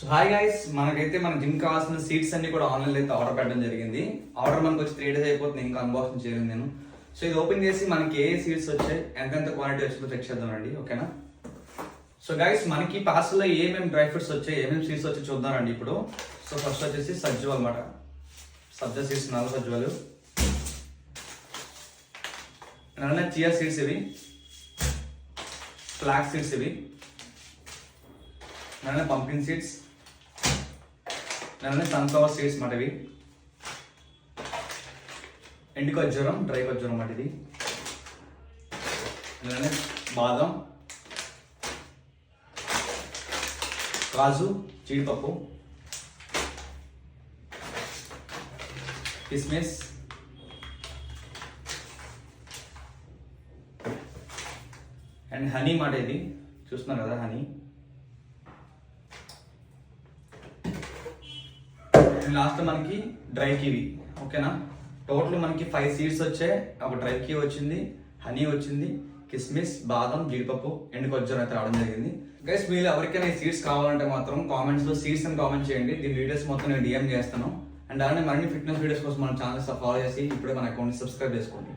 So hi guys, మనకైతే మన gym కావాల్సిన సీట్స్ అన్ని కూడా ఆన్లైన్ అయితే ఆర్డర్ పెట్టడం జరిగింది. ఆర్డర్ మనకు వచ్చి 3 days అయిపోతుంది, ఇంకా అన్బాక్సింగ్ చేయలేదు నేను. సో ఇది ఓపెన్ చేసి మనకి ఏ సీట్స్ వచ్చాయి, ఎంతెంత క్వాంటిటీ వచ్చిందో చెక్ చేద్దామండి. ఓకేనా? సో గైస్, మనకి పార్సల్లో ఏమేమి డ్రై ఫ్రూట్స్ వచ్చాయి, ఏమేమి సీడ్స్ వచ్చి చూద్దామండి ఇప్పుడు. సో ఫస్ట్ వచ్చేసి సజ్జు అనమాట, సబ్జా సీడ్స్ 4 సజ్జువలు. అలానే చియా సీడ్స్ ఇవి, ఫ్లాక్ సీడ్స్ ఇవి, అలానే పంపిన్ సీడ్స్, అలానే సన్ఫ్లవర్ సీడ్స్ మాట ఇవి, ఎండు ఖర్జూరం, డ్రై ఖర్జూరం మాట ఇది, అలానే బాదం, కాజు, జీడిపప్పు, కిస్మిస్, అండ్ హనీ మాట ఇది చూస్తున్నారు కదా, హనీ. లాస్ట్ మనకి డ్రై కివి. ఓకేనా? టోటల్ మనకి 5 సీడ్స్ వచ్చాయి, ఒక డ్రై కివి వచ్చింది, హనీ వచ్చింది, కిస్మిస్, బాదం, జీడిపప్పు, ఎండు ఖర్జూరం అయితే రావడం జరిగింది. గైస్, మీరు ఎవరికైనా ఈ సీడ్స్ కావాలంటే మాత్రం కామెంట్స్ లో సీడ్స్ అని కామెంట్ చేయండి. దీని వీడియోస్ మొత్తం నేను డిఎం చేస్తాను. అండ్ అలానే మరిన్ని ఫిట్నెస్ వీడియోస్ కోసం మన ఛానల్స్ ఫాలో చేసి ఇప్పుడే మన అకౌంట్ సబ్స్క్రైబ్ చేసుకోండి.